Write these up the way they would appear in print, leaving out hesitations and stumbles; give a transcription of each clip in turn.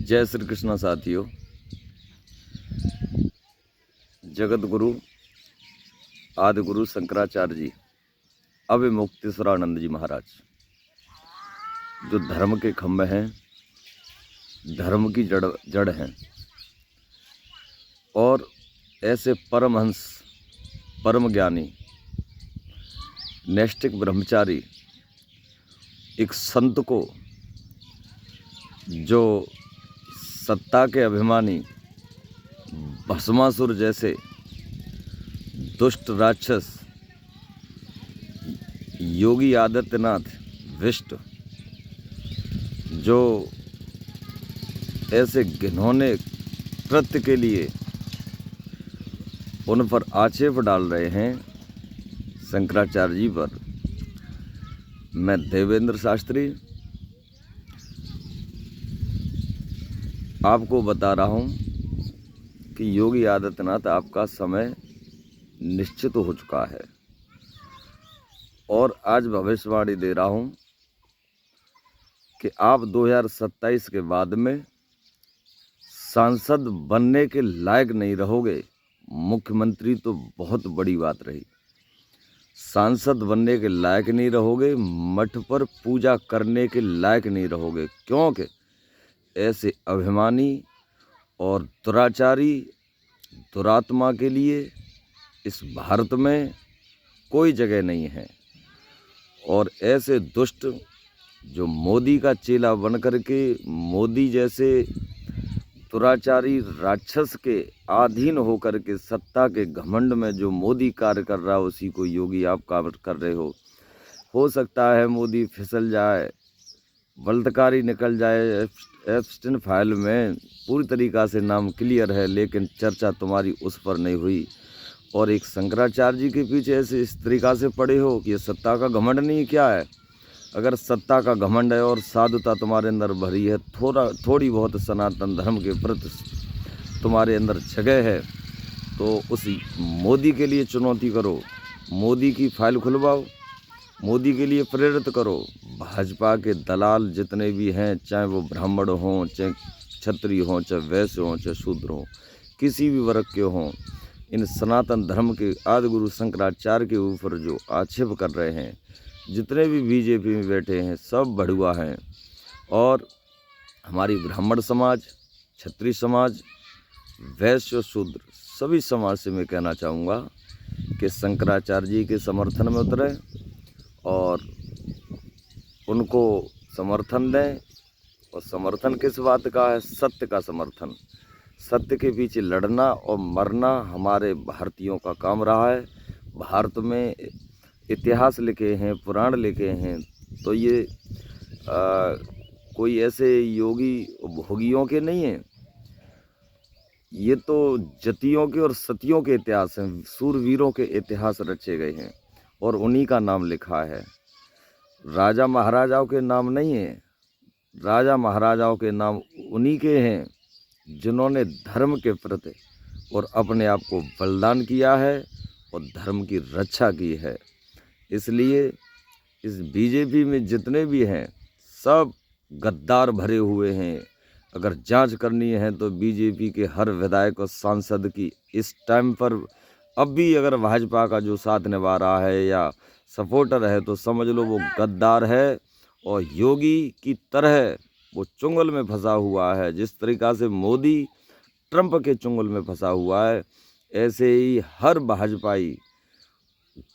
जय श्री कृष्ण साथियों। जगत गुरु आदि गुरु शंकराचार्य जी, अविमुक्तेश्वरानंद जी महाराज, जो धर्म के खंभे हैं, धर्म की जड़ हैं, और ऐसे परमहंस, परम ज्ञानी, नैष्ठिक ब्रह्मचारी, एक संत को, जो सत्ता के अभिमानी भस्मासुर जैसे दुष्ट राक्षस योगी आदित्यनाथ विष्ट, जो ऐसे घिनौने कृत्य के लिए उन पर आक्षेप डाल रहे हैं शंकराचार्य जी पर, मैं देवेंद्र शास्त्री आपको बता रहा हूं कि योगी आदित्यनाथ, आपका समय निश्चित हो चुका है। और आज भविष्यवाणी दे रहा हूं कि आप 2027 के बाद में सांसद बनने के लायक नहीं रहोगे। मुख्यमंत्री तो बहुत बड़ी बात रही, सांसद बनने के लायक नहीं रहोगे, मठ पर पूजा करने के लायक नहीं रहोगे, क्योंकि ऐसे अभिमानी और दुराचारी दुरात्मा के लिए इस भारत में कोई जगह नहीं है। और ऐसे दुष्ट जो मोदी का चेला बनकर के मोदी जैसे दुराचारी राक्षस के अधीन होकर के सत्ता के घमंड में जो मोदी कार्य कर रहा है, उसी को योगी आप कार्य कर रहे हो सकता है मोदी फिसल जाए, बलात्कारी निकल जाए, एप्स्टीन फाइल में पूरी तरीक़ा से नाम क्लियर है, लेकिन चर्चा तुम्हारी उस पर नहीं हुई। और एक शंकराचार्य जी के पीछे ऐसे इस तरीक़ा से पड़े हो कि ये सत्ता का घमंड नहीं, क्या है? अगर सत्ता का घमंड है और साधुता तुम्हारे अंदर भरी है, थोड़ी बहुत सनातन धर्म के प्रति तुम्हारे अंदर जगह है, तो उस मोदी के लिए चुनौती करो, मोदी की फाइल खुलवाओ, मोदी के लिए प्रेरित करो। भाजपा के दलाल जितने भी हैं, चाहे वो ब्राह्मण हों, चाहे क्षत्रिय हों, चाहे वैश्य हों, चाहे शूद्र हों, किसी भी वर्ग के हों, इन सनातन धर्म के आदि गुरु शंकराचार्य के ऊपर जो आक्षेप कर रहे हैं, जितने भी बीजेपी में बैठे हैं, सब भड़ुआ हैं। और हमारी ब्राह्मण समाज, क्षत्रिय समाज, वैश्य, शूद्र, सभी समाज से मैं कहना चाहूँगा कि शंकराचार्य जी के समर्थन में उतरें और उनको समर्थन दें। और समर्थन किस बात का है? सत्य का समर्थन। सत्य के पीछे लड़ना और मरना हमारे भारतीयों का काम रहा है। भारत में इतिहास लिखे हैं, पुराण लिखे हैं, तो ये कोई ऐसे योगी भोगियों के नहीं हैं, ये तो जतियों के और सतियों के इतिहास हैं, सूरवीरों के इतिहास रचे गए हैं और उन्हीं का नाम लिखा है। राजा महाराजाओं के नाम नहीं है, राजा महाराजाओं के नाम उन्हीं के हैं जिन्होंने धर्म के प्रति और अपने आप को बलिदान किया है और धर्म की रक्षा की है। इसलिए इस बीजेपी में जितने भी हैं, सब गद्दार भरे हुए हैं। अगर जांच करनी है तो बीजेपी के हर विधायक और सांसद की इस टाइम पर अब भी अगर भाजपा का जो साथ निभा रहा है या सपोर्टर है, तो समझ लो वो गद्दार है और योगी की तरह वो चुंगल में फंसा हुआ है। जिस तरीक़ा से मोदी ट्रंप के चुंगल में फंसा हुआ है, ऐसे ही हर भाजपाई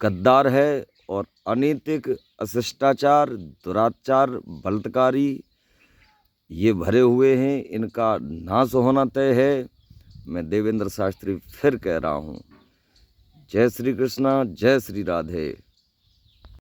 गद्दार है और अनैतिक, अशिष्टाचार, दुराचार, बलात्कारी ये भरे हुए हैं। इनका नाश होना तय है। मैं देवेंद्र शास्त्री फिर कह रहा हूँ, जय श्री कृष्णा, जय श्री राधे।